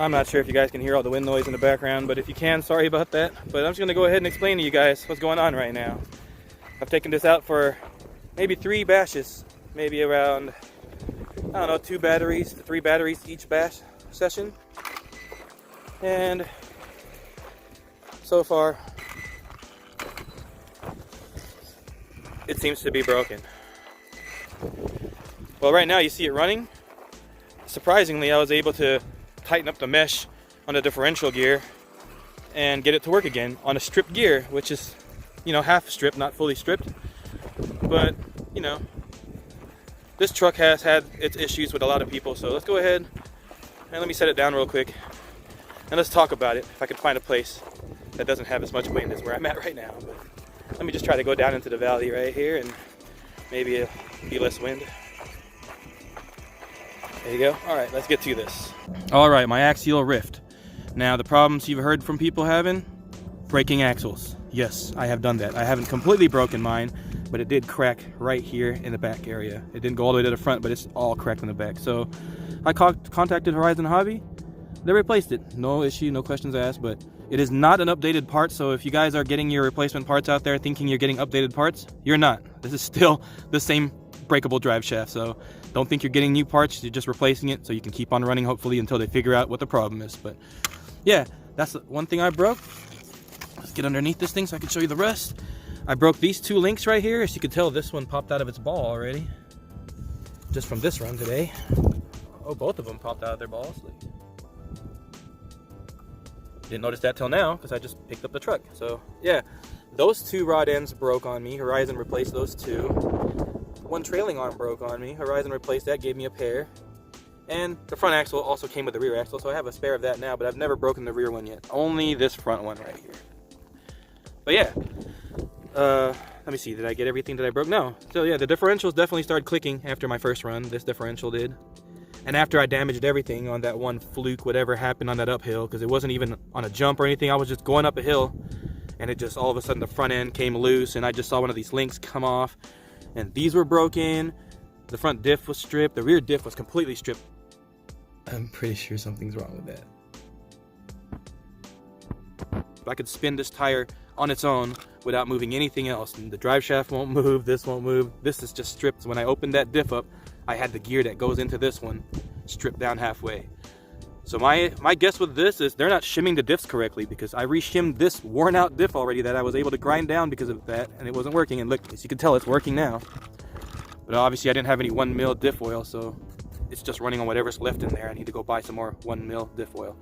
I'm not sure if you guys can hear all the wind noise in the background, but if you can, sorry about that. But I'm just gonna go ahead and explain to you guys what's going on right now. I've taken this out for maybe 3 bashes, maybe around, I don't know, 2 batteries to 3 batteries each bash session. And so far, it seems to be broken. Well, right now you see it running. Surprisingly, I was able to tighten up the mesh on the differential gear and get it to work again on a stripped gear, which is, you know, half stripped, not fully stripped. But, you know, this truck has had its issues with a lot of people, so let's go ahead and let me set it down real quick and let's talk about it, if I can find a place that doesn't have as much wind as where I'm at right now. But let me just try to go down into the valley right here and maybe it'll be less wind. There you go. All right, let's get to this. All right, my Axial Ryft. Now, the problems you've heard from people having, breaking axles. Yes, I have done that. I haven't completely broken mine, but it did crack right here in the back area. It didn't go all the way to the front, but it's all cracked in the back. So I contacted Horizonhobby. They replaced it. No issue, no questions asked, but it is not an updated part. So if you guys are getting your replacement parts out there thinking you're getting updated parts, you're not. This is still the same breakable drive shaft. So don't think you're getting new parts, you're just replacing it so you can keep on running, hopefully, until they figure out what the problem is. But yeah, that's the one thing I broke. Let's get underneath this thing so I can show you the rest. I broke these 2 links right here. As you can tell, this one popped out of its ball already, just from this run today. Oh, both of them popped out of their balls. Didn't notice that till now because I just picked up the truck. So yeah, those 2 rod ends broke on me. Horizon replaced those 2. One trailing arm broke on me. Horizon replaced that, gave me a pair. And the front axle also came with the rear axle, so I have a spare of that now, but I've never broken the rear one yet. Only this front one right here. But yeah, let me see, did I get everything that I broke? No. So yeah, the differentials definitely started clicking after my first run. This differential did. And after I damaged everything on that one fluke, whatever happened on that uphill, because it wasn't even on a jump or anything, I was just going up a hill, and it just all of a sudden the front end came loose, and I just saw one of these links come off. And these were broken. The front diff was stripped. The rear diff was completely stripped. I'm pretty sure something's wrong with that. If I could spin this tire on its own without moving anything else, and the drive shaft won't move, this won't move. This is just stripped. So when I opened that diff up, I had the gear that goes into this one stripped down halfway. So my guess with this is they're not shimming the diffs correctly, because I re-shimmed this worn out diff already that I was able to grind down because of that, and it wasn't working. And look, as you can tell, it's working now. But obviously I didn't have any 1 mil diff oil, so it's just running on whatever's left in there. I need to go buy some more 1 mil diff oil.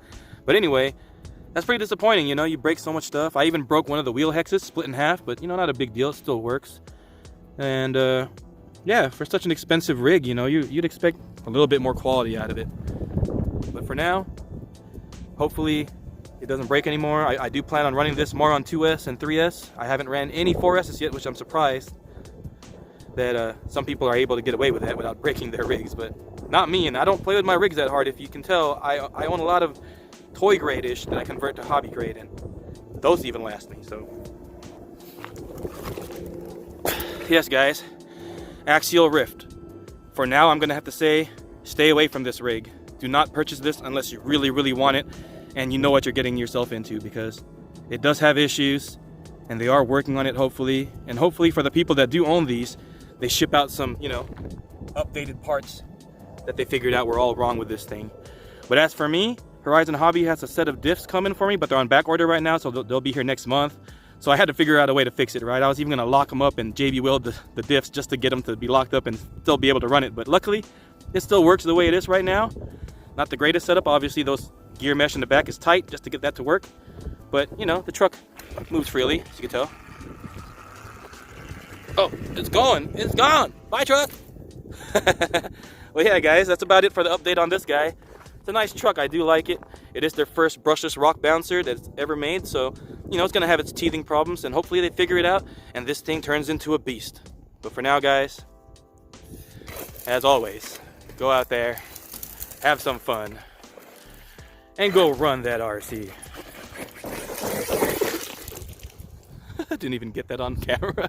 But anyway, that's pretty disappointing, you know, you break so much stuff. I even broke one of the wheel hexes, split in half, but you know, not a big deal, it still works. And yeah, for such an expensive rig, you know, you'd expect a little bit more quality out of it. But for now, hopefully it doesn't break anymore. I do plan on running this more on 2S and 3S. I haven't ran any 4Ss yet, which I'm surprised that some people are able to get away with that without breaking their rigs, but not me. And I don't play with my rigs that hard. If you can tell, I own a lot of toy grade-ish that I convert to hobby grade, and those even last me. So yes, guys, Axial Ryft. For now, I'm gonna have to say, stay away from this rig. Do not purchase this unless you really, really want it and you know what you're getting yourself into, because it does have issues and they are working on it, hopefully. And hopefully for the people that do own these, they ship out some, you know, updated parts that they figured out were all wrong with this thing. But as for me, Horizonhobby has a set of diffs coming for me, but they're on back order right now, so they'll be here next month. So I had to figure out a way to fix it, right? I was even gonna lock them up and JB weld the diffs just to get them to be locked up and still be able to run it. But luckily, it still works the way it is right now. Not the greatest setup. Obviously, those gear mesh in the back is tight just to get that to work. But, you know, the truck moves freely, as you can tell. Oh, it's gone. It's gone. Bye, truck. Well, yeah, guys, that's about it for the update on this guy. It's a nice truck. I do like it. It is their first brushless rock bouncer that's ever made. So, you know, it's going to have its teething problems, and hopefully they figure it out and this thing turns into a beast. But for now, guys, as always, go out there, have some fun, and go run that RC. I didn't even get that on camera.